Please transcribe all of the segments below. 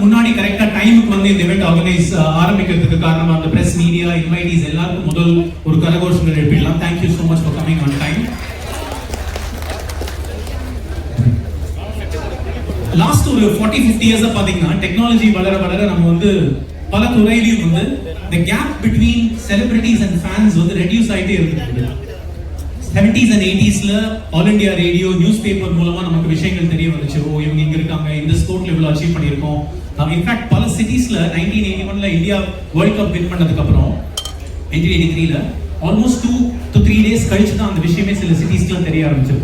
முன்னாடி கரெக்டா டைமுக்கு வந்து இந்த இவெண்ட் ஆர்கனைஸ் ஆரம்பிக்கிறதுக்கு காரணமா அந்த பிரஸ் மீடியா இன்வைட்டீஸ் எல்லாருக்கும் முதல் ஒரு கரகோஷங்கள் எழுப்பிடலாம். Thank you so much for coming on time. Last ஒரு 40-50 இயர்ஸா பாத்தீங்கன்னா டெக்னாலஜி வளர வளர நம்ம வந்து பல துறையிலையும் வந்து the gap between celebrities and fans வந்து ரெடியூஸ் ஆயிட்டே இருக்கு. 70s and 80sல all India radio newspaper மூலமா நமக்கு விஷயங்கள் தெரிய வந்துச்சு. ஓ இவங்க இங்க இருக்காங்க, இந்த ஸ்போர்ட்ல இவ்வளவு அச்சீவ் பண்ணியிருக்கோம். இன்ஃபேக்ட் பல சிட்டிஸ்ல 1981ல இந்தியா வேர்ல்ட் கப் வின் பண்ணதுக்கு அப்புறம் 1983ல ஆல்மோஸ்ட் 2 to 3 days கழிச்சு தான் அந்த விஷயமே சில சிட்டிஸ்க்குலாம் தெரிய ஆரம்பிச்சது.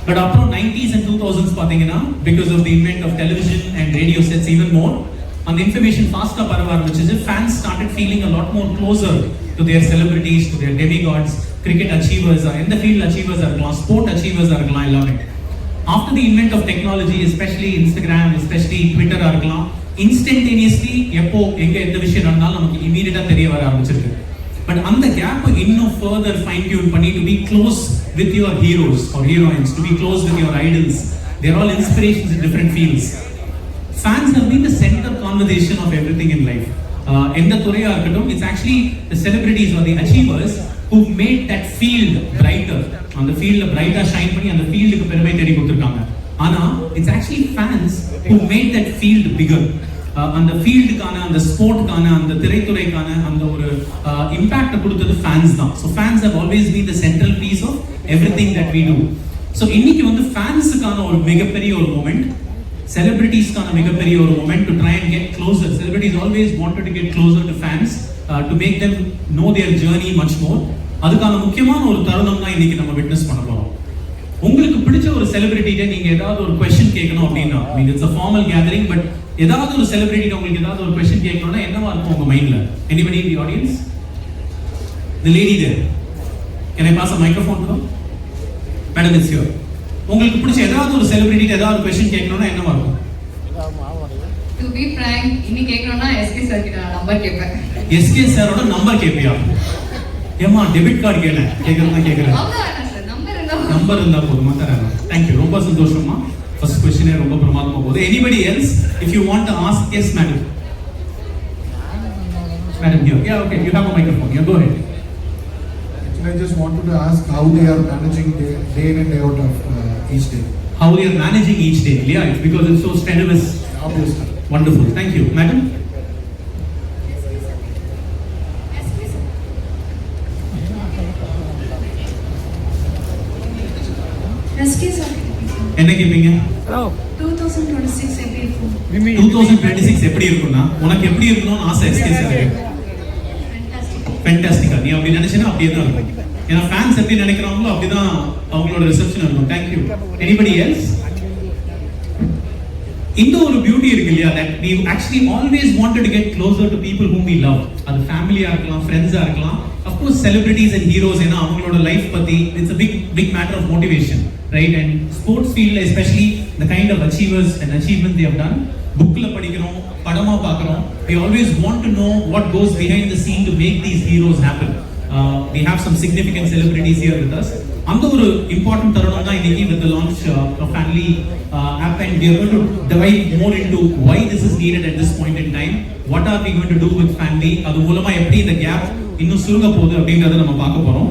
பட் அப்புறம் 90s and 2000s பாத்தீங்கன்னா because of the invent of television and radio sets even more அந்த இன்ஃபர்மேஷன் ஃபாஸ்டா பரவ ஆரம்பிச்சது. Fans started feeling a lot more closer to their celebrities, to their demigods, cricket achievers, எந்த field achievers இருக்கலாம், sport achievers இருக்கலாம் எல்லாமே. After the invent of technology, especially Instagram, especially Twitter இருக்கலாம், instantaneously எப்போ எங்க எந்த விஷயம் நடந்தாலும் நமக்கு இமீடியட்டா தெரிய வர ஆரம்பிச்சிருக்கு. பட் அந்த கேப் இன்னும் further fine tune பண்ணி to be close with your heroes or heroines, to be close with your idols. They are all inspirations in different fields. Fans have been the center conversation of everything in life. எந்த துறையா இருக்கட்டும், it's actually the celebrities or the achievers who made that field brighter. அந்த ஃபீல்ட்ல பிரைட்டா shine பண்ணி அந்த ஃபீல்டுக்கு பெருமை தேடி கொடுத்திருக்காங்க. ஆனா it's actually fans who made that field bigger. அந்த ஃபீல்டுக்கான அந்த ஸ்போர்ட்கான அந்த திரைத்துறைக்கான அந்த ஒரு இம்பாக்ட் கொடுத்தது ஃபேன்ஸ் தான். So fans have always been the central piece of everything that we do. So இன்னைக்கு வந்து ஃபேன்ஸுக்கான ஒரு மிகப்பெரிய ஒரு மூமெண்ட், celebrities-கான மிகப்பெரிய ஒரு moment to try and get closer. Celebrities always wanted to get closer to fans, to make them know their journey much more. அதுக்கான முக்கியமான ஒரு தருணம் தான் இன்னைக்கு நம்ம விட்னஸ் பண்ண போறோம். உங்களுக்கு பிடிச்ச ஒரு செலிபிரிட்டிட்ட நீங்க ஏதாவது ஒரு क्वेश्चन கேட்கணும் அப்படினா, I mean it's a formal gathering, but ஏதாவது ஒரு செலிபிரிட்டிட்ட உங்களுக்கு ஏதாவது ஒரு क्वेश्चन கேட்கணும்னா என்னவா இருக்கும் உங்க மைண்ட்ல? Anybody in the audience? The lady there. Can I pass a microphone to her? Madam, it's here. உங்களுக்கு பிடிச்ச ஏதாவது ஒரு செலிபிரிட்டிட்ட ஏதாவது ஒரு क्वेश्चन கேட்கணும்னா என்னவா இருக்கும்? To be frank, இன்னி கேட்கணும்னா SK sir கிட்ட நம்பர் கேட்பேன். SK sir-ஓட நம்பர் கேப்பியா? ஏமா டெபிட் கார்டு கேக்குறேன். நம்பர் இருந்தா போதுமா தரேன். Thank you. ரொம்ப சந்தோஷமா. First question ரொம்ப பிரமாதமா போகுது. Anybody else if you want to ask? Yes madam. Madam here. Yeah, okay, you have a microphone. Yeah, go ahead. Actually, I just wanted to ask how they are managing their day in and day out of each day. How they are managing each day? Yeah, it's because it's so strenuous. Obviously. Wonderful. Thank you. Madam? என்ன கேப்பீங்க? 2026 எப்படி இருக்கும்? 2026 எப்படி இருக்கும்னா உனக்கு எப்படி இருக்கணும்னு ஆசை SK sir. ஃபேண்டாஸ்டிக்கா. நீ அப்படி நினைச்சனா அப்படியே தான் இருக்கும். ஏன்னா ஃபேன்ஸ் எப்படி நினைக்கிறாங்களோ அப்படிதான் அவங்களோட ரிசெப்ஷன் இருக்கும். Thank you. Anybody else? இந்த ஒரு பியூட்டி இருக்கு இல்லையா, that we actually always wanted to get closer to people whom we love. அது ஃபேமிலியா இருக்கலாம், ஃப்ரெண்ட்ஸா இருக்கலாம், of course celebrities and heroes. ஏன்னா அவங்களோட லைஃப் பத்தி it's a big matter of motivation, right? And sports field especially the kind of achievers and achievements they have done, bookல படிக்கிறோம், படமா பார்க்கறோம், we always want to know what goes behind the scene to make these heroes happen. We have some significant celebrities here with us. அந்த ஒரு important தருணம் தான் இன்னைக்கு with the launch of Family app, and we are going to dive more into why this is needed at this point in time. What are we going to do with Family? அது மூலமா எப்படி இந்த gap இன்னும் சுருங்க போகுது அப்படிங்கறத நம்ம பார்க்க போறோம்.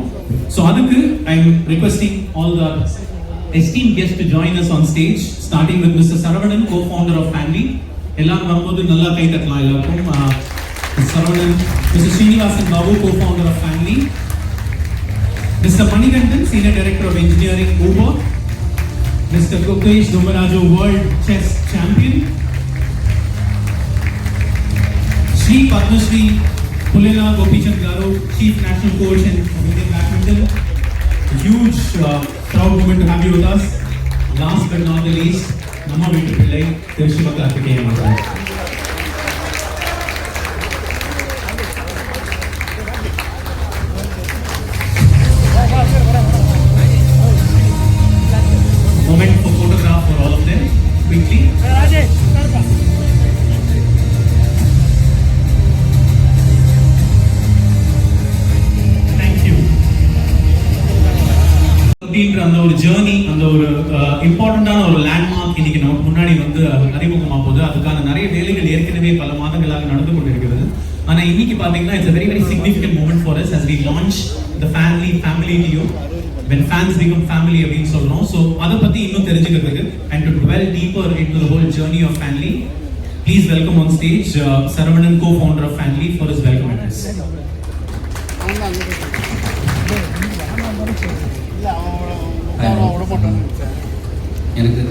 So அதுக்கு I am requesting all the esteemed guests to join us on stage, starting with Mr. Saravanan, co-founder of Family. எல்லாரும் வரும்போது நல்லா கை தட்டலாம் எல்லாருக்கும். Saravanan, Mr. Srinivasan Babu, co-founder of Family. Mr. Manikandan, Senior Director of Engineering, Uber. Mr. Kukesh, World Chess Champion. Shri Padmashri Pullela Gopichand Garu, Chief National Coach in Indian Badminton. A huge proud moment to have you with us. Last but not the least, Namma Veetu Pillai, Tirushivakarthikeyan Maharaj. Moment for photograph for all of them, quickly. Thank you. அப்படின்ற அந்த ஒரு journey, அந்த அதுல ஒரு இம்பார்ட்டண்டான ஒரு landmark இன்னைக்கு நமக்கு முன்னாடி வந்து அறிமுகமா போகுது. அதுக்கான நிறைய வேலைகள் ஏற்கனவே பல மாதங்களாக நடந்து கொண்டிருக்கிறது. ஆனா இன்னைக்கு பாத்தீங்கன்னா it's a very very significant moment for us as we launch the family to you. When fans become family அப்படின்னு சொல்றோம். So அதை பத்தி இன்னும் தெரிஞ்சுக்கிறதுக்கு and to dwell deeper into the whole journey of family, please welcome on stage Saravanan, co-founder of Family, for his welcome address. எனக்கு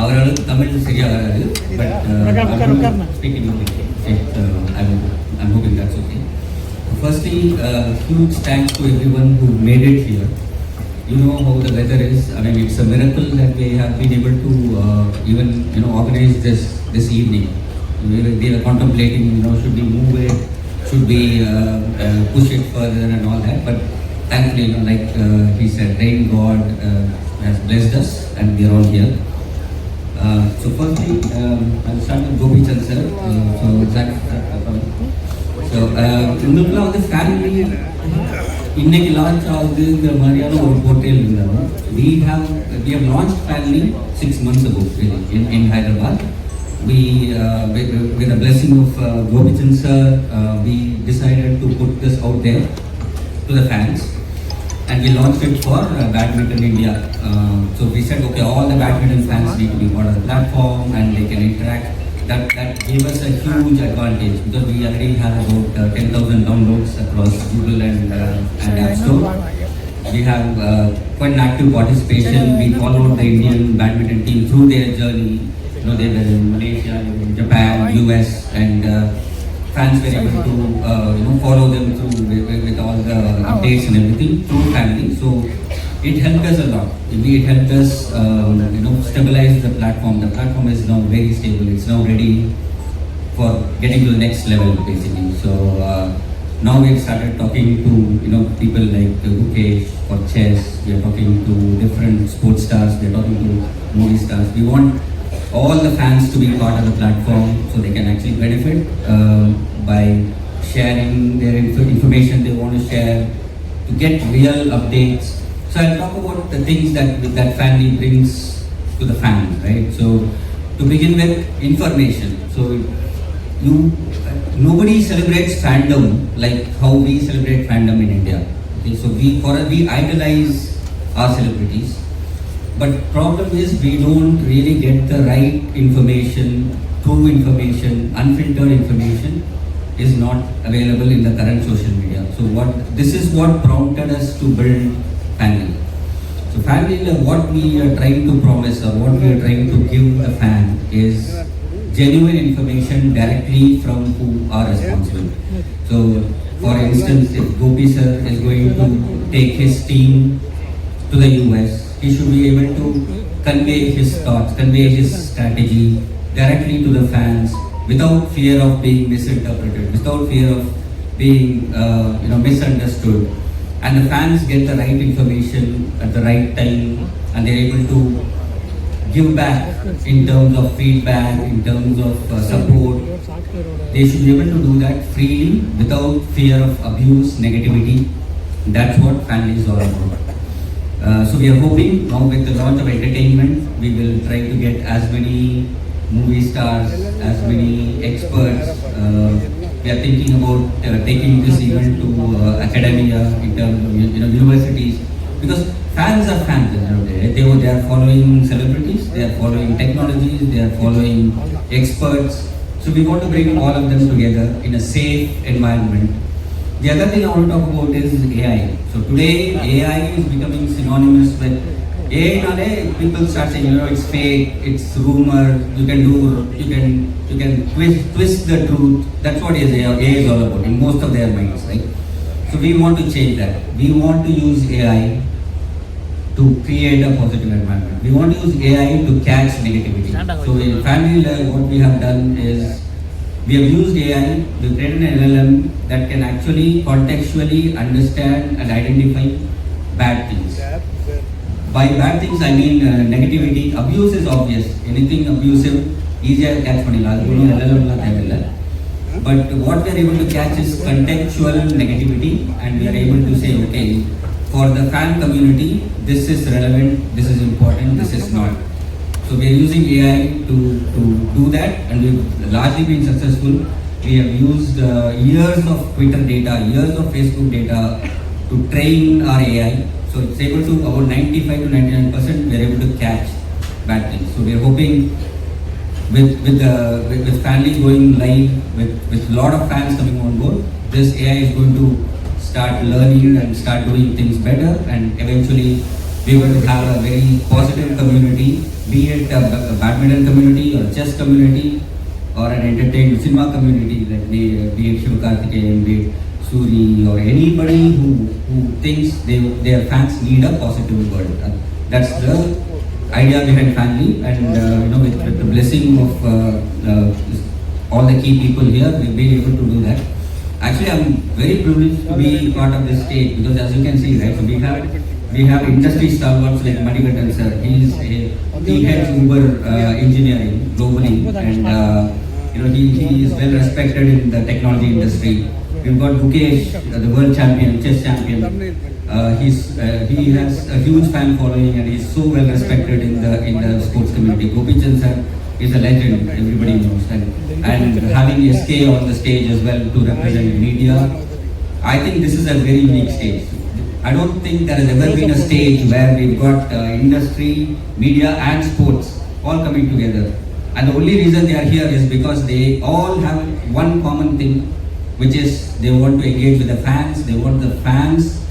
அவரால் தமிழ் சரியாக வராது, but speaking I'm hoping that's okay. Firstly, huge thanks to everyone who made it here. You know how the weather is. I mean, it's a miracle that we have been able to even organize this evening. We were contemplating, should we move it, should we push it further and all that. But thankfully, like he said, rain God has blessed us, and we are all here. So firstly, I'll start with Gopi-Chan sir. உங்களுக்குலாம் வந்து family இன்னைக்கு launch ஆகுதுங்கிற மாதிரியான ஒரு portal இருந்தாலும் we have launched family 6 months ago really in Hyderabad. We with the blessing of Gopi-Chan sir, we decided to put this out there to the fans, and we launched it for Badminton India. So we said, okay, all the badminton fans need to be part of the platform and they can interact. That gave us a huge advantage because we already have about 10,000 downloads across Google and App Store. We have quite an active participation. We followed the Indian badminton team through their journey. They were in Malaysia, Japan, US, and fans were able to follow them through with all the updates and everything through Family. So it helped us a lot. It helped us stabilize the platform. The platform is now very stable. It's now ready for getting to the next level basically. So now we've started talking to people like Kukesh for chess. We are talking to different sports stars. We are talking to movie stars. We want all the fans to be part of the platform so they can actually benefit by sharing their information they want to share, to get real updates. So I'll talk about the things that family brings to the fans, right? So to begin with, information. So nobody celebrates fandom like how we celebrate fandom in India. Okay, so we idolize our celebrities, but problem is we don't really get the right information, true information, unfiltered information is not available in the current social media. So this is what prompted us to build Family. So Family, what we are trying to promise or what we are trying to give the fan is genuine information directly from who are responsible. So for instance, if Gopi sir is going to take his team to the US, he should be able to convey his thoughts, convey his strategy directly to the fans without fear of being misinterpreted, without fear of being misunderstood. And the fans get the right information at the right time, and they're able to give back in terms of feedback, in terms of support. They should be able to do that freely without fear of abuse, negativity. That's what Family is all about. So we are hoping now with the launch of entertainment, we will try to get as many movie stars, as many experts. We are thinking about taking this event to academia, in terms of universities, because fans are fans. They are following celebrities, they are following technologies, they are following experts. So we want to bring all of them together in a safe environment. The other thing I want to talk about is AI. So today AI is becoming synonymous with AI. People start saying, it's fake, it's rumor, you can twist the truth. That's what AI is all about in most of their minds, right? So we want to change that. We want to use AI to create a positive environment. We want to use AI to catch negativity. So in Family, what we have done is we have used AI to create an LLM that can actually contextually understand and identify bad things. By bad things, I mean negativity. Abuse is obvious. Anything abusive, easier to catch. But what we are able to catch is contextual negativity, and we are able to say, okay, for the fan community, this is relevant, this is important, this is not. So we are using AI to do that, and we've largely been successful. We have used years of Twitter data, years of Facebook data to train our AI. So it's able to, about 95 to 99%, we are able to catch bad things. So we are hoping with Fanly going live, with a lot of fans coming on board, this AI is going to start learning and start doing things better, and eventually we will have a very positive community, be it a badminton community or chess community or an entertainment cinema community, like be it Shivakarthikeyan, be it Suri, or anybody who thinks their fans need a positive world. That's the idea behind Fanly, and with the blessing of all the key people here, we've been able to do that. Actually, I'm very privileged to be part of this stage, because as you can see, right, so we have industry stalwarts like Manikandan sir. He heads Uber engineering globally, and he is well respected in the technology industry. We've got Kukesh, the world champion, chess champion. He has a huge fan following, and he's so well respected in the sports community. Gopichan sir is a legend, everybody knows, and having SK on the stage as well to represent media. I think this is a very unique stage. I don't think there has ever been a stage where we've got industry, media and sports all coming together. And the only reason they are here is because they all have one common thing, which is they want to engage with the fans, they want the fans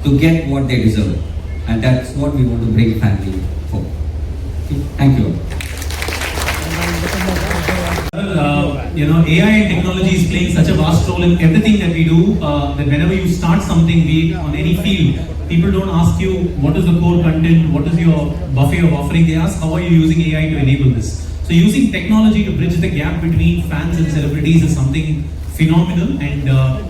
to get what they deserve. And that's what we want to bring Fanly for. Okay. Thank you. AI and technology is playing such a vast role in everything that we do, that whenever you start something, be it on any field, people don't ask you what is the core content, what is your buffet of offering. They ask how are you using AI to enable this. So using technology to bridge the gap between fans and celebrities is something phenomenal and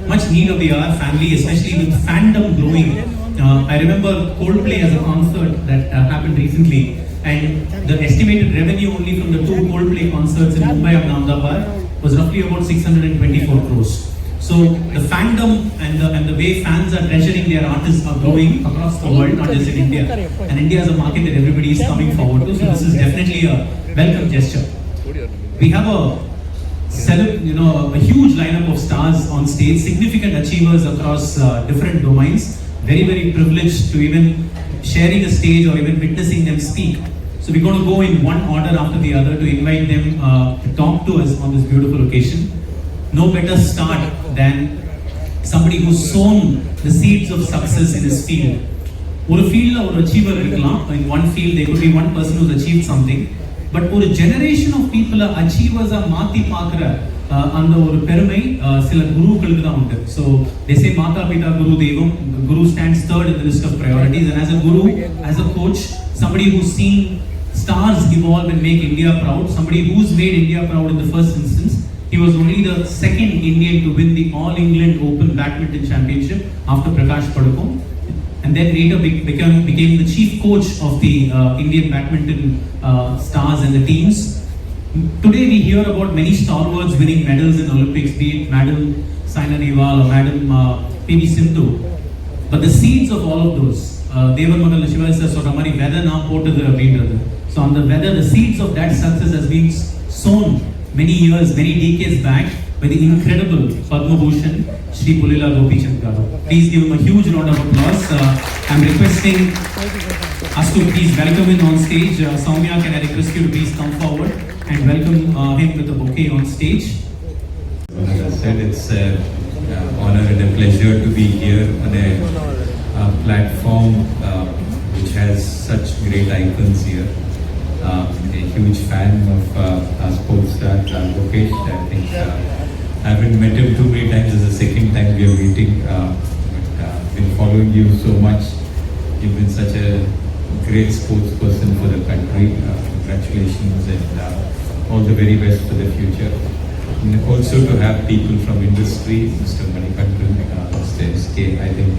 much need of the hour. Fanly, especially with fandom growing. I remember Coldplay as a concert that happened recently, and the estimated revenue only from the 2 Coldplay concerts in Mumbai and Ahmedabad was roughly about 624 crores. So the fandom and the way fans are treasuring their artists are growing across the world, not just in India. And India is a market that everybody is coming forward to. So this is definitely a welcome gesture. We have a huge lineup of stars on stage, significant achievers across different domains. Very, very privileged to even sharing a stage or even witnessing them speak. So we're going to go in one order after the other to invite them to talk to us on this beautiful occasion. No better start than somebody who's sown the seeds of success in his field. ஒரு ஃபீல்ட்ல ஒரு achiever இருக்கலாம். In one field there could be one person who's achieved something. But ஒரு generation of people achievers மாத்தி பார்க்குற அந்த ஒரு பெருமை சில குருக்களுக்கு தான் உண்டு. So they say மாதா பிதா குரு தெய்வம். Guru stands third in the list of priorities, and as a guru, as a coach, somebody who's seen stars evolve and make India proud, somebody who's made India proud in the first instance. He was only the second Indian to win the All England Open Badminton Championship after Prakash Padukone, and then later became the chief coach of the Indian badminton stars and the teams. Today we hear about many stalwarts winning medals in Olympics, be it Madam Saina Nehwal or Madam PV Sindhu. But the seeds of all of those, Devan Magal Shivali sir சொல்ற மாதிரி விதை நான் போட்டது அப்படின்றது. So on the weather, the seeds of that success has been sown many years, many decades back by the incredible Padma Bhushan Shri Pulila Gopichan garu. Please give him a huge round of applause. I'm requesting us to please welcome him on stage. Soumya, can I request you to please come forward and welcome him with a bouquet on stage. As I said, it's an honor and a pleasure to be here on a platform which has such great icons here. A huge fan of our sports star, Kukesh. I think I haven't met him too many times. This is the second time we are meeting. But been following you so much. You've been such a great sports person for the country. Congratulations and all the very best for the future. And also to have people from industry, Mr. Manikandan, Mr. SK. I think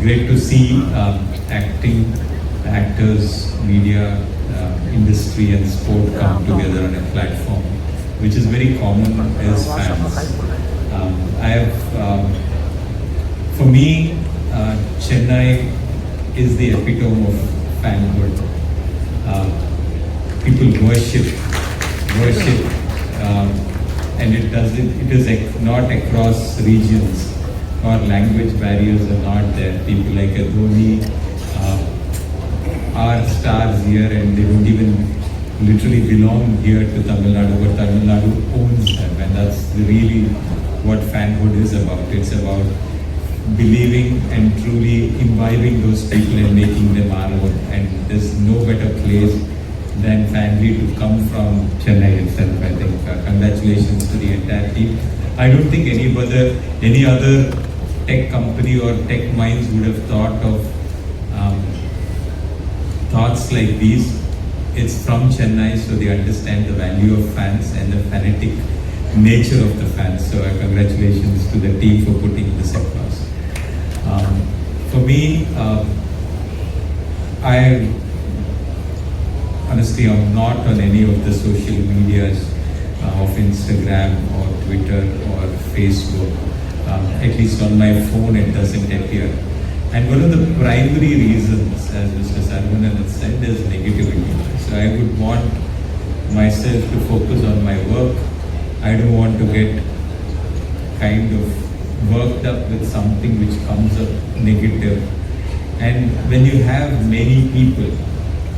great to see acting, actors, media, industry and sport come together on a platform which is very common as fans. I have, for me, Chennai is the epitome of fanhood. People worship, and it is not across regions, or language barriers are not there. People like Dhoni are stars here, and they don't even literally belong here to Tamil Nadu, but Tamil Nadu owns them, and that's really what fanhood is about. It's about believing and truly imbibing those people and making them our own. And there's no better place than family to come from Chennai itself. I think congratulations to the entire team. I don't think any other tech company or tech minds would have thought of thoughts like these. It's from Chennai, so they understand the value of fans and the fanatic nature of the fans. So congratulations to the team for putting this across. For me, honestly, I'm not on any of the social medias of Instagram or Twitter or Facebook. At least on my phone, it doesn't appear. And one of the primary reasons, as Mr. Saravanan has said, is negativity. So I would want myself to focus on my work. I don't want to get kind of worked up with something which comes up negative. And when you have many people,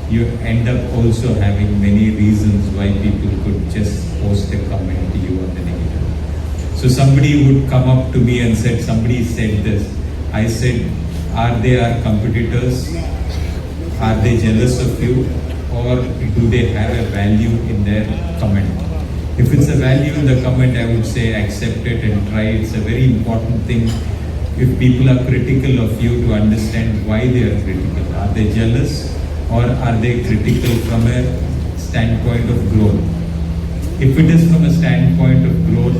you end up also having many reasons why people could just post a comment to you on the negative. So somebody would come up to me and said, somebody said this. I said, are they our competitors? Are they jealous of you? Or do they have a value in their comment? If it's a value in the comment, I would say accept it and try. It's a very important thing. If people are critical of you, to understand why they are critical. Are they jealous? Or are they critical from a standpoint of growth? If it is from a standpoint of growth,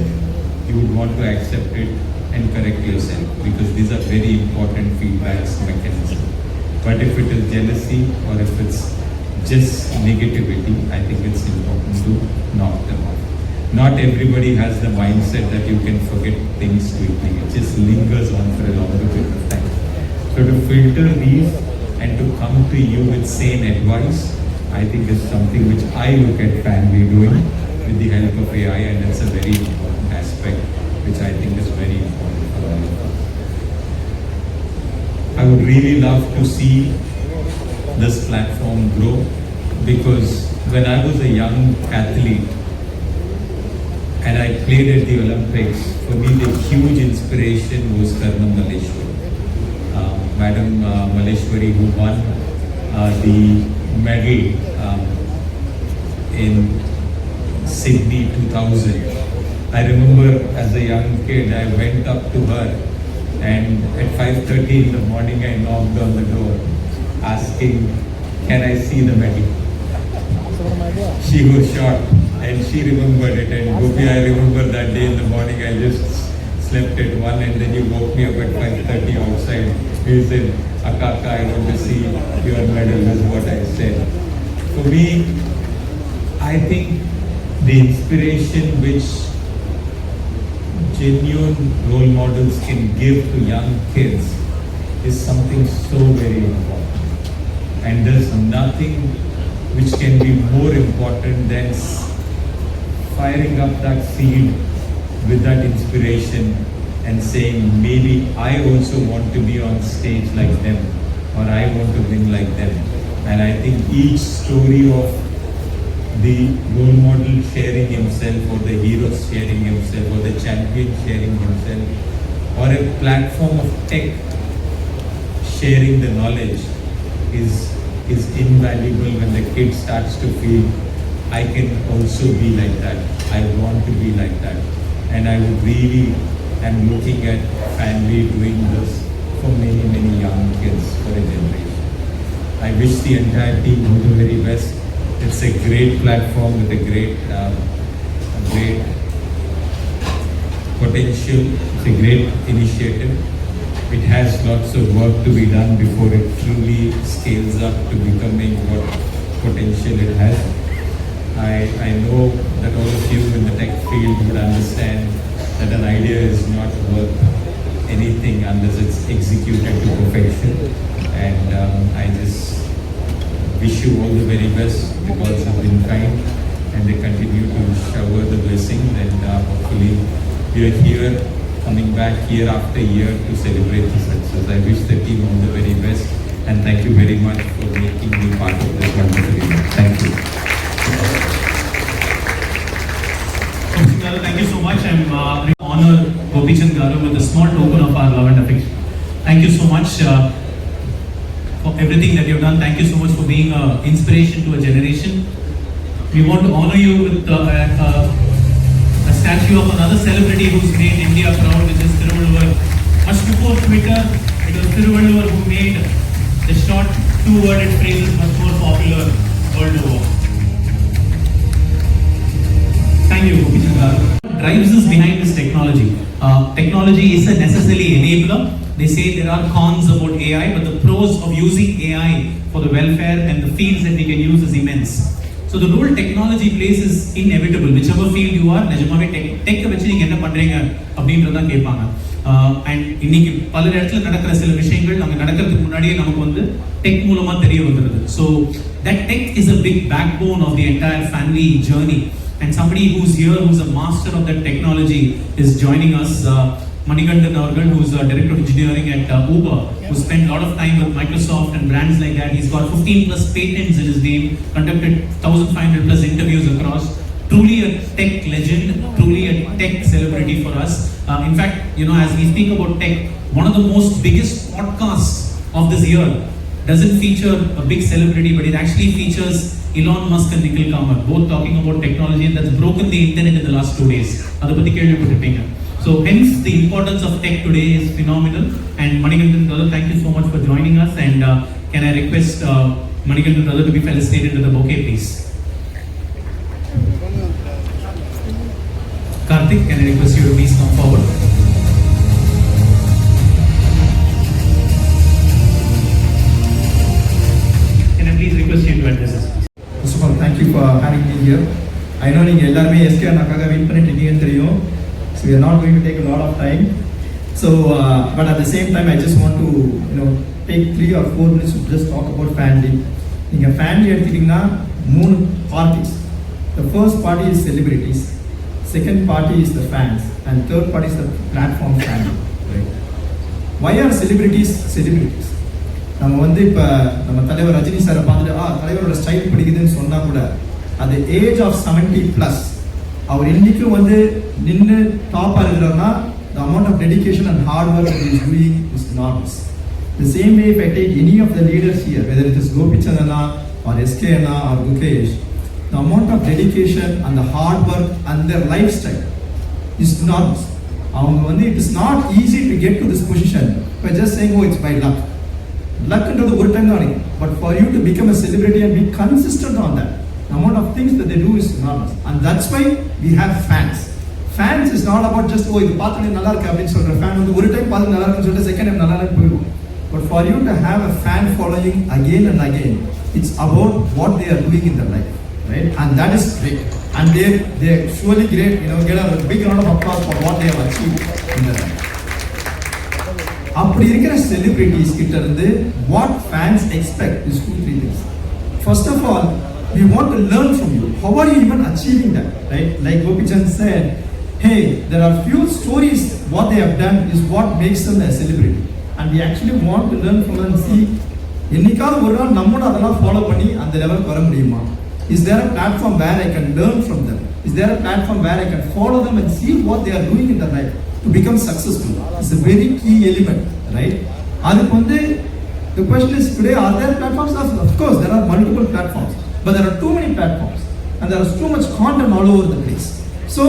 you would want to accept it and correct yourself, because these are very important feedbacks mechanisms. But if it is jealousy or if it's just negativity, I think it's important to knock them off. Not everybody has the mindset that you can forget things quickly. It just lingers on for a longer period of time. So to filter these and to come to you with sane advice, I think is something which I look at family doing with the help of AI, and it's a very important aspect which I think is very important for all of us. I would really love to see this platform grow, because when I was a young athlete and I played at the Olympics, for me the huge inspiration was Karnam Maleshwari. Madam Maleshwari, who won the medal in Sydney 2000. I remember as a young kid, I went up to her, and at 5:30 in the morning I knocked on the door asking, can I see the medal? She was shocked and she remembered it. And Gopi, I remember that day in the morning I just slept at 1, and then you woke me up at 5:30 outside. You said, Akka, I want to see your medal, is what I said. For me, I think the inspiration which genuine role models can give to young kids is something so very important. And there's nothing which can be more important than firing up that seed with that inspiration and saying, maybe I also want to be on stage like them, or I want to win like them. And I think each story of the role model sharing himself, or the hero sharing himself, or the champion sharing himself, or a platform of tech sharing the knowledge is invaluable when the kid starts to feel, I can also be like that, I want to be like that. And I would really am looking at family doing this for many, many young kids for a generation. I wish the entire team all the very best. It's a great platform with a great potential. It's a great initiative. It has lots of work to be done before it truly scales up to becoming what potential it has. I know that all of you in the tech field would understand that an idea is not worth anything unless it's executed to perfection. And I just wish you all the very best. The gods have been kind and they continue to shower the blessings, and hopefully we are here, coming back year after year to celebrate the success. I wish the team all the very best, and thank you very much for making me part of this wonderful event. Thank you. Thank you so much. I'm honored Gopichan Garu with a small token of our love and affection. Thank you so much for everything that you've done. Thank you so much for being an inspiration to a generation. We want to honor you with a statue of another celebrity who's made India proud, which is Thiruvalluvar. Much before Twitter, it was Thiruvalluvar who made the short two-worded phrases much more popular world over. Thank you, Gopichan Garu. Drives us behind this technology. Technology is a necessary enabler. They say there are cons about AI, but the pros of using AI for the welfare and the fields that we can use is immense. So the role technology plays is inevitable. Whichever field you are, நிஜமாவே டெக்கை வச்சு நீங்கள் என்ன பண்ணுறீங்க அப்படின்றதான் கேட்பாங்க. And இன்னைக்கு பல இடத்துல நடக்கிற சில விஷயங்கள் அங்கே நடக்கிறதுக்கு முன்னாடியே நமக்கு வந்து டெக் மூலமாக தெரிய வந்துடுது. So that tech is a big backbone of the entire family journey. And somebody who's here, who's a master of that technology, is joining us. Manikandan Avargal, who's a director of engineering at Uber, who spent a lot of time with Microsoft and brands like that. He's got 15 plus patents in his name, conducted 1,500 plus interviews across. Truly a tech legend, truly a tech celebrity for us. In fact, you know, as we speak about tech, one of the most biggest podcasts of this year doesn't feature a big celebrity, but it actually features Elon Musk and Nikhil Kamath, both talking about technology, and that's broken the internet in the last 2 days. So hence the importance of tech today is phenomenal. And Manikandan brother, thank you so much for joining us. And can I request Manikandan brother to be felicitated with a bouquet, please? Karthik, can I request you to please come forward? Can I please request you to address us? First of all, thank you for having me here. I know you all SK Nakaga wait pannittinga. So we are not going to take a lot of time. So, but at the same time, I just want to take 3 or 4 minutes to just talk about family. In a family, there are 3 parties. The first party is celebrities, second party is the fans, and third party is the platform family. Right? Why are celebrities celebrities? நம்ம வந்து இப்போ நம்ம தலைவர் ரஜினி சாரை பார்த்துட்டு தலைவரோட style பிடிக்குதுன்னு சொன்னால் கூட at the age of 70+ அவர் இன்னைக்கும் வந்து நின்று டாப்பாக இருக்கிறாருன்னா the amount of dedication and hard work that he is doing is enormous. The same way, if I take any of the leaders here, whether it is Gopichan Anna or SK Anna or Kukesh, the amount of dedication and the hard work and their lifestyle is enormous. அவங்க வந்து it is not easy to get to this position by just saying, oh, it's by luck. Luck into the time, but for you to become a celebrity and be consistent on that, the amount of things that they do is enormous. And that's why we have fans. Fans is not about just, oh, இது பார்த்து நல்லா இருக்கு அப்படின்னு சொல்ற fan வந்து ஒரு time பார்த்து நல்லா இருக்குன்னு சொல்லிட்டு செகண்ட் டைம் நல்லா இருக்குன்னு போயிடும். But for you to have a fan following again and again, it's about what they are doing in their life, right? And that is great. And they're surely great, get a big round of applause for what they have achieved in their life. அப்படி இருக்கிற celebrities கிட்ட இருந்து what fans expect is 2-3 things. First of all, we want to learn from you. How are you even achieving that, right? Like Gopichan said, hey, there are few stories, what they have done is what makes them a celebrity. And we actually want to learn from them and see, என்னைக்காவது ஒரு நாள் நம்மளும் அதெல்லாம் follow பண்ணி அந்த லெவலுக்கு வர முடியுமா? Is there a platform where I can learn from them? Is there a platform where I can follow them and see what they are doing in their life to become successful? It's a very key element, right? அதுக்கு வந்து the question is today, are there platforms? Of course, there are multiple platforms, but there are too many platforms and there is too much content all over the place. So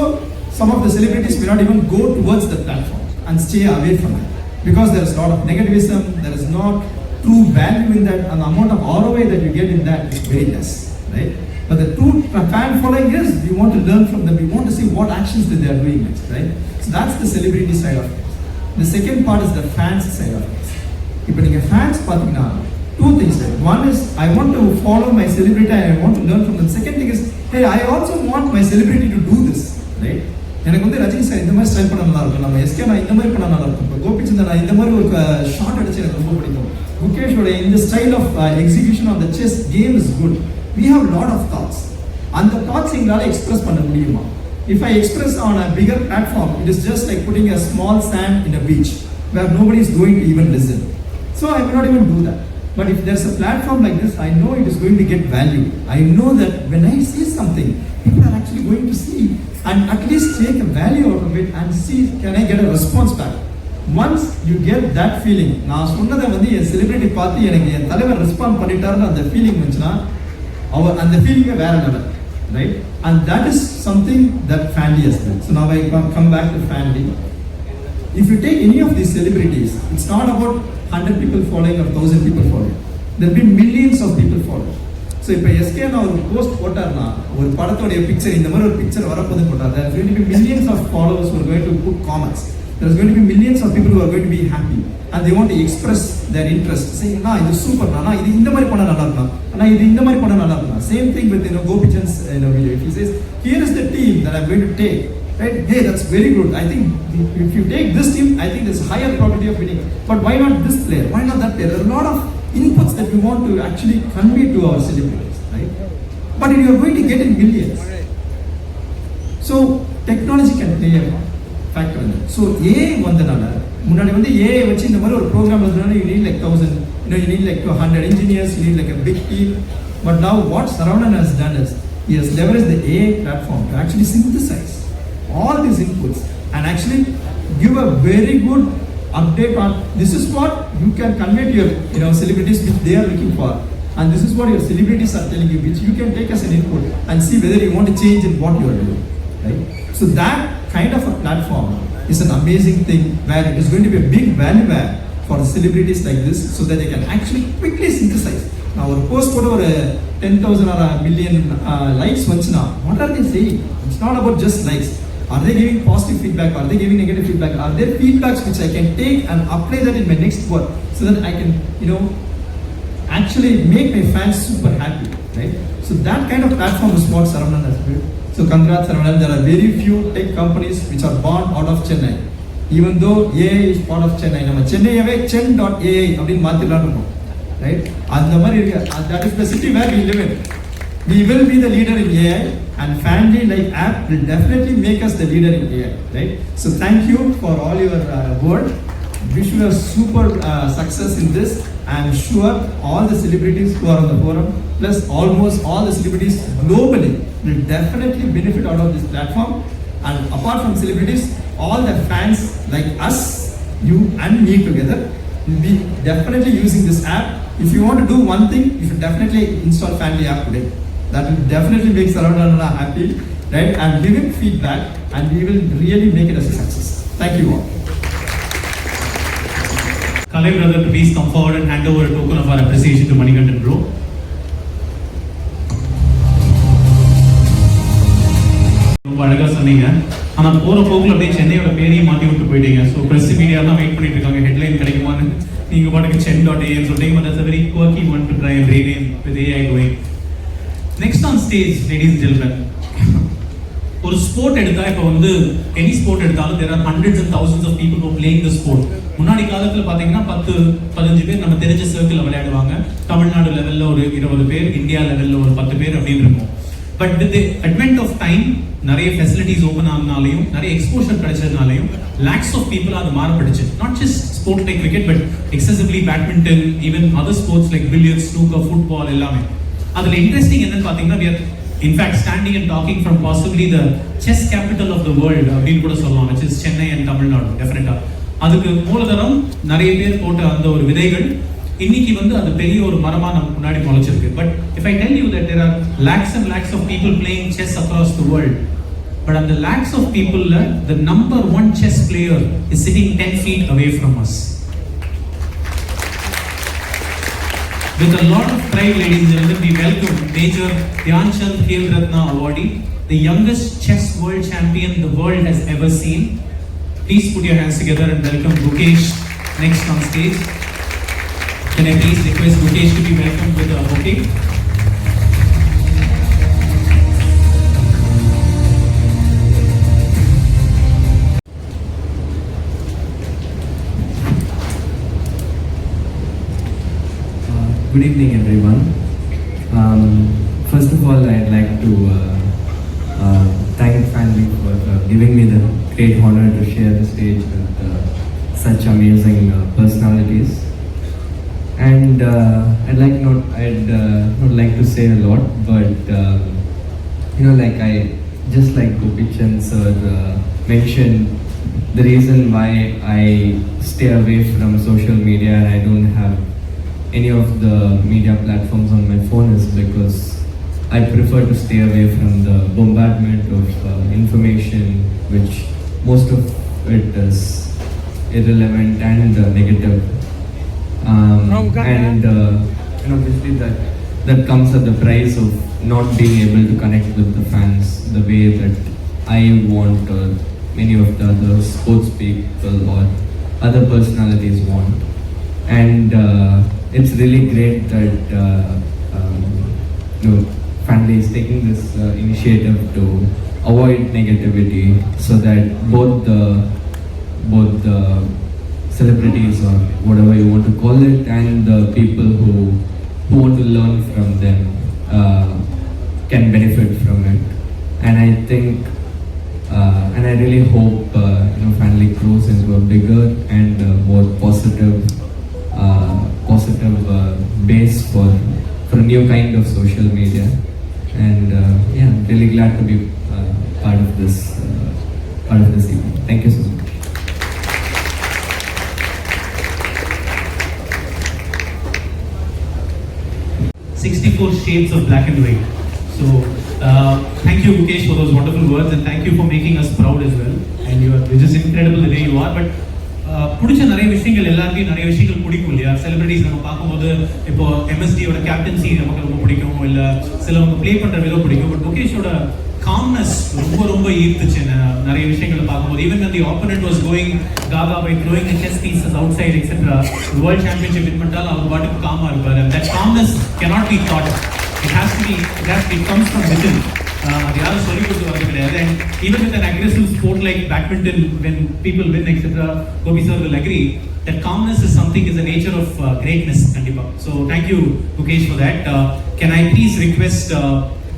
some of the celebrities may not even go towards the platform and stay away from it because there is a lot of negativism, there is not true value in that, and the amount of ROI that you get in that is very less, right? But the true fan following is we want to learn from them, we want to see what actions that they are doing next, right? So that's the celebrity side of it. The second part is the fans side of it. If you fans, two things. One is I want to follow my celebrity and I want to learn from them. Second thing is, hey, I also want my celebrity to do this, right? எனக்கு வந்து Rajini sir இந்த மாதிரி style பண்ண நல்லா இருக்கும், நம்ம SK நான் இந்த மாதிரி பண்ண நல்லா இருக்கும், இப்போ கோபிச்சந்திரன் நான் இந்த மாதிரி ஒரு ஷார்ட் அடிச்சு எனக்கு ரொம்ப பிடிக்கும். குகேஷோட இந்த style of execution of the chess game is good. We have lot of thoughts. அந்த தாட்ஸ் எங்களால் எக்ஸ்பிரஸ் பண்ண முடியுமா? If I express on a bigger platform, it is just like putting a small sand in a beach where nobody is going to even listen. So I will not even do that. But if there's a platform like this, I know it is going to get value. I know that when I say something, people are actually going to see and at least take a value out of it and see, can I get a response back? Once you get that feeling, நான் சொன்னதை வந்து என் celebrity பார்த்து எனக்கு என் தலைவர் respond பண்ணிட்டாருன்னு அந்த feeling வந்துச்சுன்னா அவர் அந்த ஃபீலிங்கே வேற level, right? And that is something that family has done. So now I come back to family. If you take any of these celebrities, it's not about 100 people following or 1000 people following. There will be millions of people following. So இப்போ SK நான் ஒரு post போட்டார்னா ஒரு படத்தோடைய picture இந்த மாதிரி ஒரு picture வரப்போது போட்டார், there is going to be millions of followers who are going to put comments. There is going to be millions of people who are going to be happy and they want to express their interest, saying na idu super na idu indha mari panna nalla irukka na idu indha mari panna nalla irukka. Same thing with Gopichand's video. If he says here is the team that I'm going to take, right, hey, that's very good, I think if you take this team, I think there's higher probability of winning, but why not this player, why not that player? There are a lot of inputs that we want to actually convey to our celebrities, right? But you are going to get in millions. So technology can play a factor in that. So AI வந்தனால முன்னாடி வந்து AI வச்சு இந்த மாதிரி ஒரு program எழுதுனால you need like 1000, you need like 100 engineers, you need like a big team. But now what Saravanan has done is he has leveraged the AI platform to actually synthesize all these inputs and actually give a very good update on this is what you can convey to your celebrities which they are looking for, and this is what your celebrities are telling you which you can take as an input and see whether you want to change in what you are doing, right? So that kind of a platform is an amazing thing where it is going to be a big value add for the celebrities like this so that they can actually quickly synthesize. Now ஒரு post போட ஒரு 10,000 or a million likes வந்துச்சுனா what are they saying? It's not about just likes. Are they giving positive feedback? Are they giving negative feedback? Are there feedbacks which I can take and apply that in my next work so that I can actually make my fans super happy, right? So that kind of platform is what Saravanan has built. So congrats Saravanan. There are very few tech companies which are born out of Chennai. Even though AI is part of Chennai, நம்ம சென்னையவே chen.ai அப்படினு மாத்திரலாம் இருக்கும், right? அந்த மாதிரி இருக்கு. That is the city where we live in. We will be the leader in AI and family like app will definitely make us the leader in AI, right? So thank you for all your work. Wish you a super success in this. I am sure all the celebrities who are on the forum plus almost all the celebrities globally will definitely benefit out of this platform. And apart from celebrities, all the fans like us, you and me together will be definitely using this app. If you want to do one thing, you should definitely install family app today. That will definitely make Saravanan happy, right? And give him feedback and we will really make it as a success. Thank you all. Kalai brother to please come forward and hand over a token of our appreciation to Manikandan bro. ரொம்ப அழகா சொன்னீங்க. ஆனா போற போக்குல அப்படியே சென்னையோட பேரையும் மாத்தி விட்டு போயிட்டீங்க. ஸோ பிரஸ் மீடியா தான் வெயிட் பண்ணிட்டு இருக்காங்க ஹெட்லைன் கிடைக்குமான்னு. நீங்க பாட்டுக்கு chen.ai சொல்றீங்க. But that's a very quirky one to try and rename with AI going. Next on stage, ladies and gentlemen, ஒரு ஸ்போர்ட் எடுத்தா இப்போ வந்து எனி ஸ்போர்ட் எடுத்தாலும் there are hundreds and thousands of people who are playing the sport. முன்னாடி காலத்துல பாத்தீங்கன்னா 10-15 பேர் நம்ம தெரிஞ்ச சர்க்கிள்ல விளையாடுவாங்க. தமிழ்நாடு லெவல்ல ஒரு 20 பேர், இந்தியா லெவல்ல ஒரு 10 பேர் அப்படின்னு இருக்கும். But with the advent of time நிறைய ஃபெசிலிட்டிஸ் ஓபன் ஆனனாலையும் நிறைய எக்ஸ்போஷர் கிடைச்சதுனாலையும் லேக்ஸ் ஆஃப் பீப்புள் அது மாறப்பட்டுச்சு. Not just sport like cricket but exclusively badminton, even other sports like billiards, snooker, football எல்லாமே. அதுல இன்ட்ரெஸ்டிங் என்னன்னு பாத்தீங்கன்னா we are in fact standing and talking from possibly the chess capital of the world அப்படின்னு கூட சொல்லலாம், which is Chennai and Tamil Nadu. டெஃபினட்டா அதுக்கு மூலதனம் நிறைய பேர் போட்ட அந்த ஒரு விதைகள் இன்னைக்கு வந்து அது பெரிய ஒரு மரமா நமக்கு முன்னாடி முளைச்சிருக்கு. But if I tell you that there are lakhs and lakhs of people playing chess across the world, but அந்த lakhs of people the number one chess player is sitting 10 feet away from us. With a lot of pride, ladies and gentlemen, we welcome Major Dhyanchand Khel Ratna awardee, the youngest chess world champion the world has ever seen. Please put your hands together and welcome Kukesh next on stage. Can I please request Kukesh to be welcomed with a bouquet? Good evening, everyone. First of all, I'd like to thank Fanly for giving me the great honor to share the stage with such amazing personalities. And I'd not like to say a lot, but like I just like Kukesh sir mentioned, the reason why I stay away from social media and I don't have any of the media platforms on my phone is because I prefer to stay away from the bombardment of information, which most of it is irrelevant and negative. And obviously that comes at the price of not being able to connect with the fans the way that I want or many of the other sports people or other personalities want. And it's really great that Fanly is taking this initiative to avoid negativity, so that both the celebrities or whatever you want to call it and the people who want to learn from them can benefit from it. And I think and I really hope Fanly grows into a bigger and more positive base for a new kind of social media. And really glad to be part of this evening. Thank you so much. "64 Shades of Black and White." So, thank you, Kukesh, for those wonderful words, and thank you for making us proud as well. And you're just incredible the way you are. But பிடிச்ச நிறைய விஷயங்கள் எல்லாருக்கும் நிறைய விஷயங்கள் பிடிக்கும் இல்லையா? Celebrities நம்ம பார்க்கும்போது இப்போ MSDயோட கேப்டன்சி நமக்கு ரொம்ப பிடிக்கும், இல்லை சிலவங்க ப்ளே பண்ணுற விதம் பிடிக்கும். பட் குகேஷோட காம்னஸ் ரொம்ப ரொம்ப ஈர்த்துச்சு நிறைய விஷயங்களை பார்க்கும்போது. Even when the opponent was going gaga by throwing the chess pieces outside etc, world championship win பண்ணிட்டால் அவர் பாட்டுக்கு காமா இருப்பார். And that calmness cannot be taught. It comes from within. அது யாரும் சொல்லி கொடுத்து வரது கிடையாது. And even with an aggressive sport like badminton, when people win etc, Gopi sir will agree that calmness is something, is the nature of greatness. Kandipa. So thank you, Kukesh, for that. Can I please request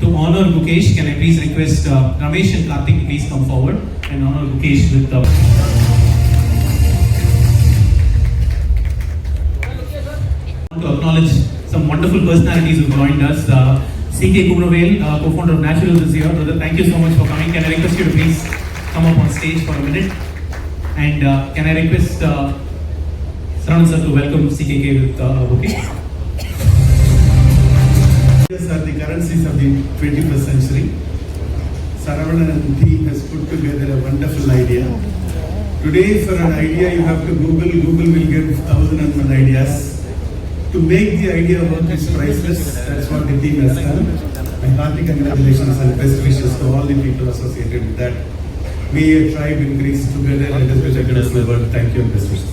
to honor Kukesh, can I please request Ramesh and Karthik to please come forward and honor Kukesh with to acknowledge some wonderful personalities who joined us. CK Kumravel, co-founder of Naturals, is here. Brother, thank you so much for coming. Can I request you to please come up on stage for a minute? And can I request Saran sir to welcome CKK with bouquet? These are the currencies of the 21st century. Saravanan and the team has put together a wonderful idea. Today, for an idea, you have to Google. Google will get 1,001 ideas. To make the idea work is priceless. That's what the team has done. My hearty congratulations and best wishes to all the people associated with that. May your tribe increase together. Let us be the world. Thank you and best wishes.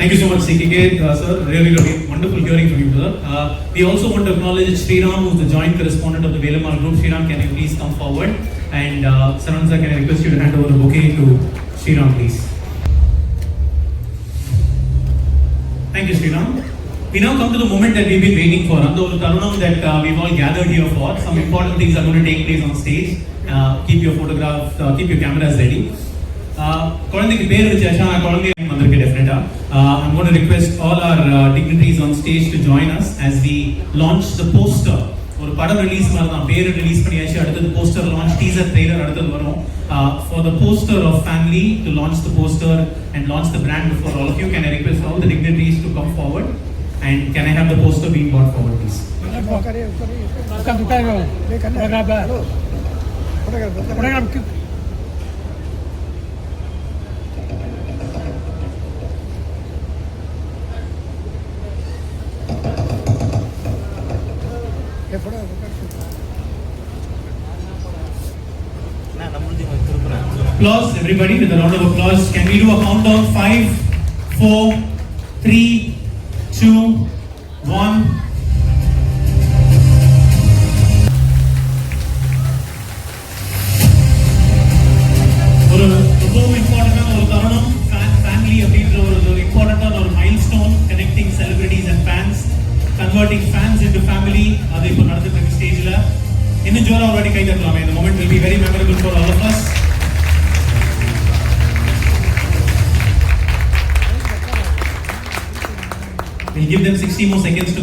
Thank you so much, CKK, sir. Really wonderful hearing from you, brother. We also want to acknowledge Sriram, who is the joint correspondent of the Velamar Group. Sriram, can you please come forward? And Saran sir, can I request you to hand over the bouquet to Sriram, please? Thank you, Sriram. We now come to the moment that we've been waiting for. And the tarunam that we've all gathered here for. Some important things are going to take place on stage. Keep your photographs, keep your cameras ready. குழந்தைக்கு பேர் வச்சாச்சா? குழந்தை வந்திருக்கு டெஃபினட்டா. I'm going to request all our dignitaries on stage to join us as we launch the poster. ஒரு படம் release மாதிரி தான், பேர் ரிலீஸ் பண்ணியாச்சு, அடுத்தது போஸ்டர் லான்ச், டீசர் ட்ரெய்லர் அடுத்தது வரும். For the poster of Fanly, to launch the poster and launch the brand before all of you, can I request all the dignitaries to come forward and can I have the poster being brought forward, please? Applause, everybody, with a round of applause. Can we do a countdown? 5, 4, 3, 2, 1. ஒரு ரொம்ப இம்பார்ட்டன்டான ஒரு தருணம். Family அப்படின்ற ஒரு இம்பார்ட்டன்டான ஒரு milestone மாதிரி கை தட்டலாமே. The moment will be very memorable for all of us. We'll give them 60 more seconds to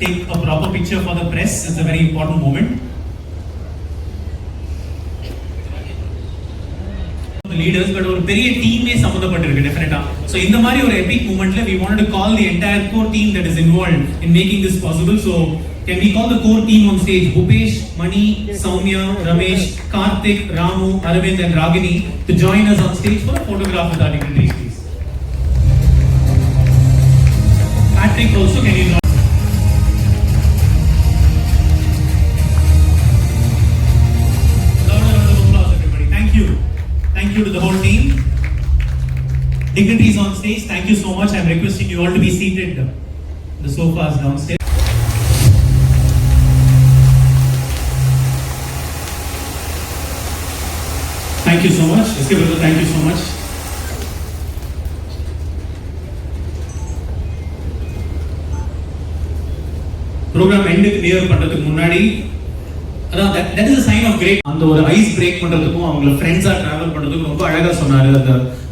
take a proper picture for the press. It's a very important moment. The leaders, but ஒரு பெரிய டீமே சம்பந்தப்பட்டிருக்கு டெஃபினட்டா. So இந்த மாதிரி ஒரு epic momentல we wanted to call the entire core team that is involved in making this possible. So can we call the core team on stage? Kukesh, Mani, Soumya, Ramesh, Karthik, Ramu, Arvind and Ragini to join us on stage for a photograph with our dignitaries, please. Patrick also, can you join? Louder round of applause, everybody. Thank you. Thank you to the whole team. Dignitaries on stage, thank you so much. I'm requesting you all to be seated. The sofas downstairs. Thank you so much. SK brother, thank you so much. Program ended clear பண்றதுக்கு முன்னாடி அதான் that is a sign of great. அந்த ஒரு ice break பண்றதுக்கும் அவங்கள ஃப்ரெண்ட்ஸா travel பண்றதுக்கும் ரொம்ப அழகா சொன்னாரு.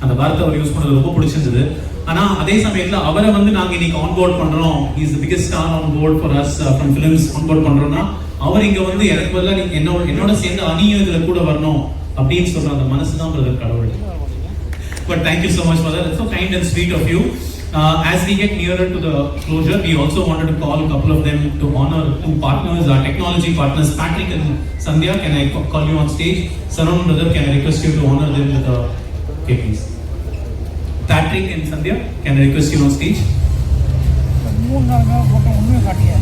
அந்த வார்த்தை அவர் யூஸ் பண்ணது ரொம்ப பிடிச்சிருந்தது. ஆனா அதே சமயத்துல அவரை நாங்க இன்னைக்கு ஆன்போர்ட் பண்றோம். He is the biggest star on board for us from films onboard பண்றோம்னா அவர் இங்க எனக்கு பதிலா நீங்க என்னோட சேர்ந்து அணியும் இதுல கூட வரணும் அப்படின்னு சொல்ற அந்த மனசு தான் பிரதர் கடவுள். But thank you so much for that. It's so kind and sweet of you. As we get nearer to the closure, we also wanted to call a couple of them to honor two partners, our technology partners, Patrick and Sandhya. Can I call you on stage? Saran brother, can I request you to honor them with a okay, please. Patrick and Sandhya, can I request you on stage?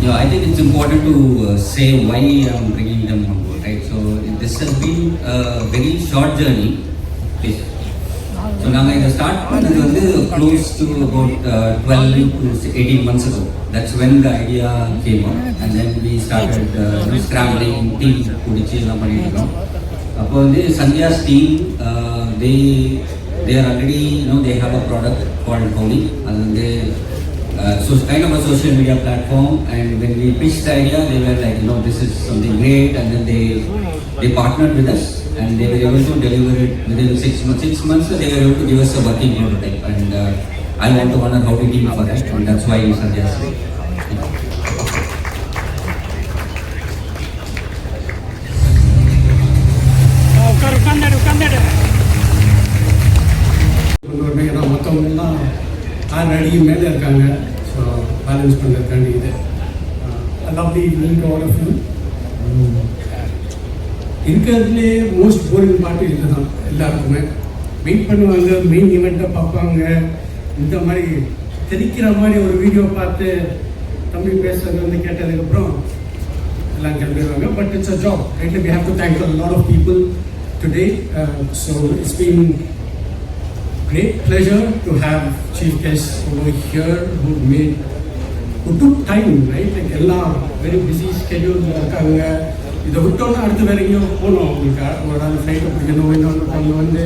Yeah, I think it's important to say why I'm bringing them on board, right? So this has been a very short journey. Please. So நாங்கள் இதை start பண்ணது close to about 12 to 18 months ago. That's when the idea came up, and then we started scrambling, team பிடிச்சி எல்லாம் பண்ணிட்டு இருக்கோம். அப்போ Sandhya's team, they are already, they have a product called Holy, and so it's kind of a social media platform. And when we pitched the idea, they were like, this is something great, and then they partnered with us. And they were able to deliver it within 6 months. 6 months, they were able to give us a working prototype. And I want to honor how we team for that. And that's why we suggest it. மற்றவங்கெல்லாம் already மேலே இருக்காங்க. So balance பண்ணுறதுக்காண்டி இது lovely evening to all of you. இருக்கிறதுலே most boring பாட்டு இதுதான். எல்லாருக்குமே wait பண்ணுவாங்க, மெயின் ஈவெண்ட்டை பார்ப்பாங்க. இந்த மாதிரி தெரிக்கிற மாதிரி ஒரு வீடியோ பார்த்து தம்பி பேசுறது கேட்டதுக்கப்புறம் எல்லாம் கிளம்பிடுவாங்க. But it's a job, right? We have to thank a lot of people today. So it's been great pleasure to have chief guests over here who took time, right? Like எல்லாம் very busy schedule இருக்காங்க. இதை விட்டோன்னா அடுத்து வேற எங்கேயோ போகணும். அவங்களுக்கு ஒரு நாள் ஃப்ளைட்டை பிடிக்கணும், இன்னொன்று அவங்க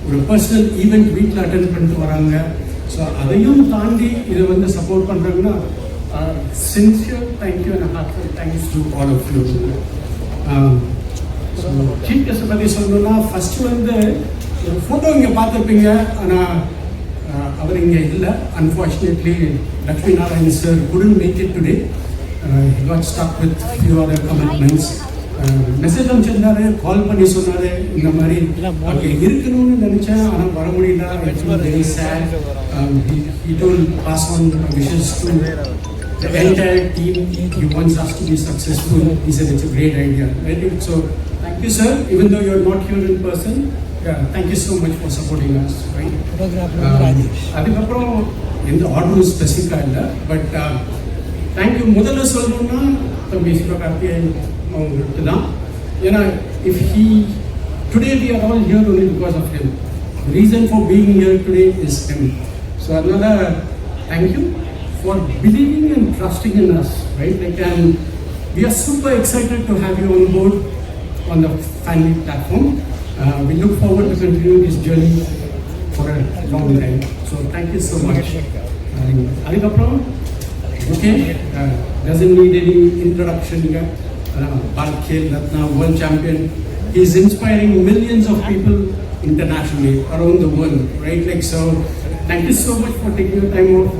ஒரு பர்சனல் ஈவெண்ட் வீட்டில் அட்டென்ட் பண்ணிட்டு வராங்க. ஸோ அதையும் தாண்டி இதை சப்போர்ட் பண்ணுறாங்கன்னா sincere thank you and heartful thanks to all of you. So chief கெஸ்ட்டை பற்றி சொல்லணும்னா ஃபஸ்ட்டு ஒரு ஃபோட்டோ இங்கே பார்த்துருப்பீங்க. ஆனால் அவர் இங்கே இல்லை. Unfortunately Lakshmi Narayan sir couldn't make it today. He got stuck with few other commitments. Message அனுப்பிச்சிருந்தாரு, கால் பண்ணி சொன்னாரு இந்த மாதிரி அங்கே இருக்கணும்னு நினைச்சேன், ஆனால் வர முடியல. It's very sad. He told pass on wishes to the entire team. He wants us to be successful. He said it's a great idea. So thank you sir, even though you are not here in person. Yeah, thank you so much for supporting us. Right? அதுக்கப்புறம் எந்த ஆர்டரும் ஸ்பெசிஃபிக்காக இல்லை. But thank you முதல்ல சொல்லணும்னா தம்பி சிவகார்த்திகேயன் அவங்களுக்கு தான். ஏன்னா if he today we are all here only because of him. The reason for being here today is him. So அதனால thank you for believing and trusting in us, right? Like, and we are super excited to have you on board on the family platform. We look forward to continue this journey for a long time. So thank you so much. அதுக்கப்புறம் okay, doesn't need any introduction here. Bharat Khel Ratna, world champion. He's inspiring millions of people internationally around the world, right? Like, so thank you so much for taking your time off.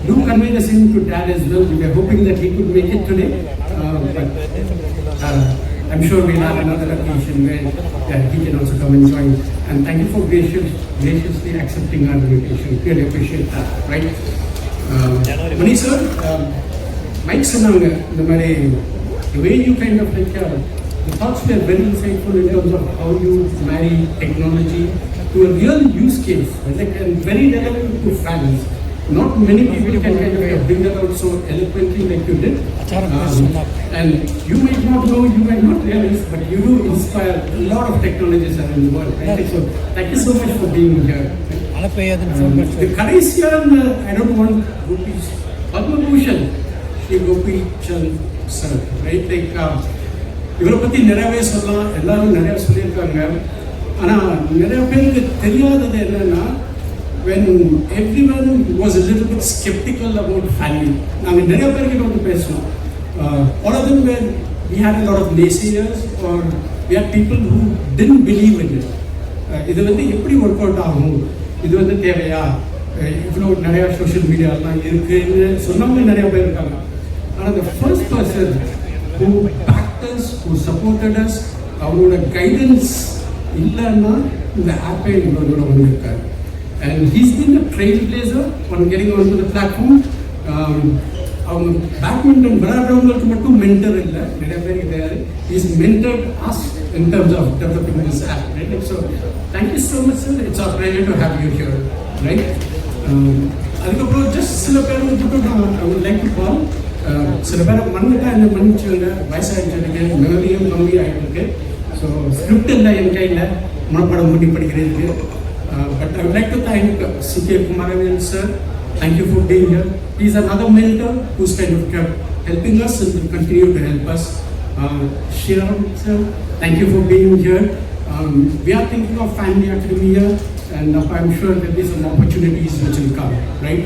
Do convey the same to Dad as well. We were hoping that he could make it today, but I'm sure we'll have another occasion where he can also come and join. And thank you for graciously accepting our invitation. Really appreciate that, right? Mani sir, Mike Sananga, the way you kind of like, the thoughts were very insightful in terms of how you marry technology to a real use case, like, and very relevant to fans. Not many people can kind of bring that out so eloquently like you did. And you might not know, you might not realize, but you do inspire a lot of technologies around the world. Right? So thank you so much for being here. The current year, I don't want Kukesh, Padma Bhushan, Shri Gopi Chand sir, right? Like, இவரை பற்றி நிறையவே சொல்லலாம், எல்லாரும் நிறையா சொல்லியிருக்காங்க. ஆனால் நிறைய பேருக்கு தெரியாதது என்னன்னா, when everyone was a little bit skeptical about family, நாங்கள் நிறைய பேருக்கு வந்து பேசணும். All of them were, we had a lot of naysayers or we had people who didn't believe in it. இது வந்து எப்படி ஒர்க் அவுட் ஆகும், இது வந்து தேவையா, இவ்வளோ நிறையா சோஷியல் மீடியாலாம் இருக்குன்னு சொன்னவங்க நிறைய பேர் இருக்காங்க. ஆனால் the first person who backed us, who supported us, அவரோட கைடன்ஸ் இல்லைன்னா இந்த ஆப்பே இவரோட வந்திருக்காரு. And he's been a trailblazer on getting onto the platform. அவங்க பேட்மிண்டன் விளையாடுறவங்களுக்கு மட்டும் மென்டர் இல்லை, நிறைய பேர் கிடையாது. He's mentored us in terms of developing this app, right? So thank you so much, sir. It's our pleasure to have you here, right? அதுக்கப்புறம் just சில பேர் மட்டும் I would like to call. சில பேரை மண்ணுட்டா என்ன மன்னிச்சுங்க, வயசாகிட்டு மெமரியும் கம்மி ஆகிட்டு. ஸோ ஸ்கிரிப்ட் இல்லை என் கையில் மனப்பாடம் பண்ணி படிக்கிறதுக்கு. But I would like to thank C.K. Kumaravel sir. Thank you for being here. He is another mentor who's kind of kept helping us and will continue to help us. Accharam sir, thank you for being here. We are thinking of family academia, and I'm sure there'll be some opportunities which will come, right?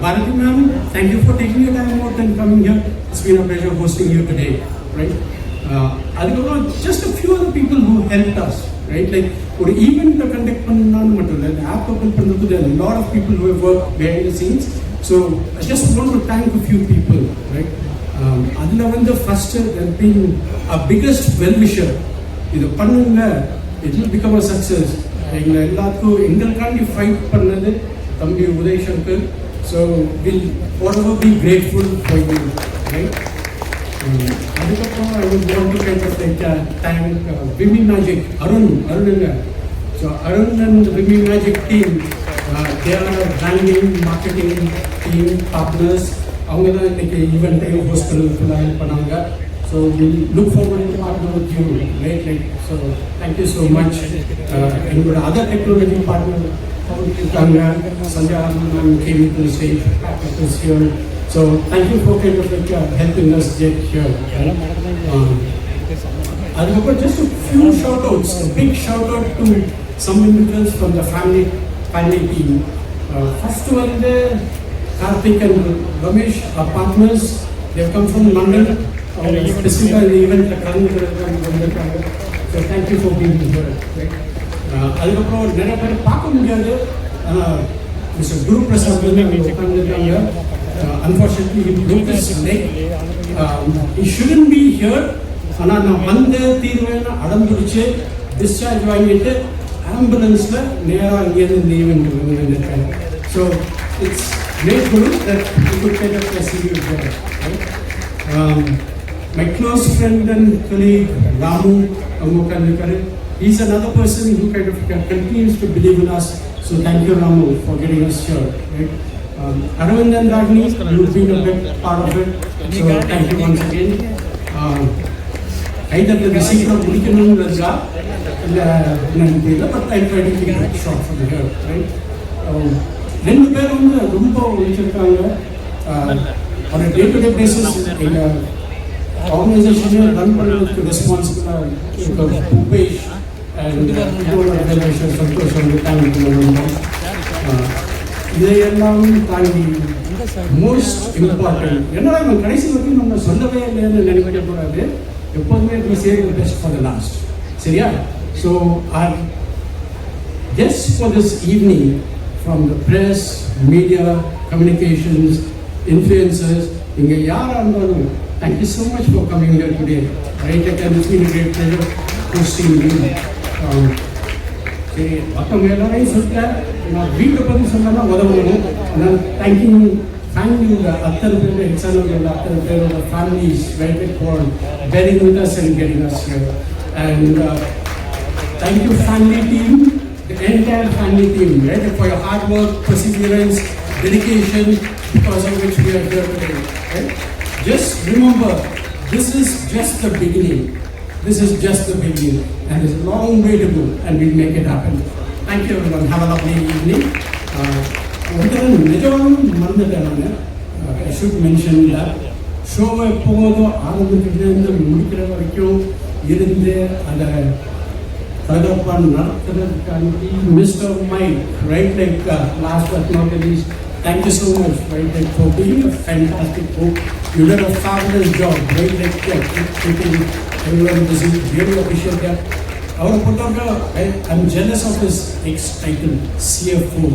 Bharati ma'am, thank you for taking your time out and coming here. It's been a pleasure hosting you today, right? Just a few other people who helped us, right? Like, ஒரு ஈவெண்ட்டை conduct பண்ணான்னு மட்டும் இல்லை, app open பண்ணுறதுக்கு there are a lot of people who have worked behind the scenes. So I just want to thank a few people, right? அதில் வந்து first there been a biggest well-wisher. இது பண்ணுங்க, it will become a success. எங்களை எல்லாத்துக்கும் எங்களுக்காண்டி fight பண்ணது தம்பி Uday Shankar. So we'll forever be grateful for you, right? அதுக்கப்புறம் I would want to kind of like thank Vimy Magic, Arun. So Arun and Vimy Magic team, they are our branding, marketing team partners. அவங்க தான் இன்னைக்கு ஈவெண்ட்டையும் host பண்ணாங்க. So we look forward to partner with you, right? Like, so thank you so much. எங்களோட other technology partner Sanjay Arman came to the stage, is here. So thank you for kind of like helping us get here. Just a few shout-outs. A big shout-out to some individuals from the family team. First one, Karthik and Ramesh, our partners. They have come from London. Specifically the event so thank you for being here. அதுக்கப்புறம் நிறைய பேர் பார்க்க முடியாது. Mister Guru Prasad வந்து உட்கார்ந்துருக்காங்க. Unfortunately, he broke his leg. He shouldn't be here. ஆனால் நான் வந்த தீர்வேன்னு அடம்பிடிச்சு discharge வாங்கிட்டு ஆம்புலன்ஸில் நேராக இங்கேருந்து இந்த ஈவெண்ட் வந்துருக்காங்க. So it's great Guru that you could kind of see you here, right? My close friend and colleague Ramu Amukandikare, he's another person who kind of continues to believe in us. So thank you, Ramu, for getting us here, right? Arvind and Ragni, you've been a big part of it. So thank you once again. Either the secret முடிக்கணும்னு இருக்கா இல்லை என்னன்னு தெரியல, but I try to keep it short from here, right? ரெண்டு பேர் வந்து ரொம்ப ஒழிச்சிருக்காங்க. on a day-to-day basis எங்கள் ஆர்கனைசேஷனை ரன் பண்ணுறதுக்கு ரெஸ்பான்சிபிளாக இருக்க குகேஷ் அண்ட் இதோட ஆர்கனைசேஷன் சந்தோஷம் தேங்க்யூ. இதையெல்லாம் தாண்டி மோஸ்ட் இம்பார்ட்டன்ட் என்னடா நம்ம கடைசி வரைக்கும் நம்ம சொல்லவே இல்லைன்னு நினைக்க கூடாது. எப்போதுமே we save the best for the last. சரியா? So our guests for this evening from the press, media, communications, influencers, இங்க யாரா இருந்தாலும் thank you so much for coming here today. Right, and it's been a great pleasure hosting you. சரி, மற்றவங்க எல்லாரையும் சொல்லிட்டேன். நான் வீட்டை பற்றி சொன்னால் உதவணும். நான் தேங்க்யூ ஃபேமிலியோட அத்தனை பேர் எக்ஸானோட அத்தனை பேரோட families weighted for bearing with us and getting us here. And thank you family team, the entire family team, right, for your hard work, perseverance, dedication, because of which we are here today. Right? Just remember, this is just the beginning. This is just the beginning, and there's a long way to go, and we'll make it happen. Thank you everyone. Have a lovely evening. I should mention that show எப்போதும் ஆரம்பத்திலிருந்து முடிக்கிற வரைக்கும் இருந்து அதை கதப்பான் நடத்துறதுக்காண்டி mister mike, right, like last but not least, thank you so much, right, like for being a fantastic cook. You did a fabulous job, right, like keeping everyone busy. Really appreciate that. Our photographer, I'm jealous of his ex-title, CFO,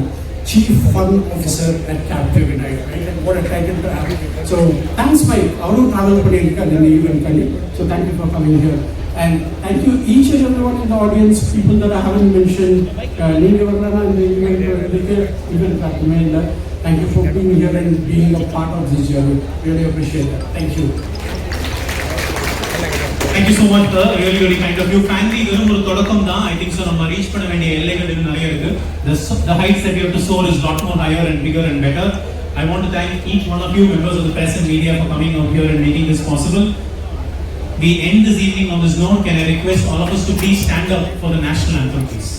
Chief Fun Officer at Captive United, right? And what a title to have. So thanks, Mike. I want to travel in the event, so thank you for coming here. And thank you each and everyone in the audience, people that I haven't mentioned. Thank you for being here and being a part of this journey. Really appreciate that. Thank you. Thank you so much, sir. Really kind of you. Family வெறும் ஒரு தொடக்கம் தான். I think so நம்ம reach பண்ண வேண்டிய எல்லைகள் இன்னும் நிறைய இருக்கு. The heights that we have to soar is lot more higher and bigger and better. I want to thank each one of you, members of the press and media, for coming out here and making this possible. We end this evening on this note. Can I request all of us to please stand up for the national anthem, please?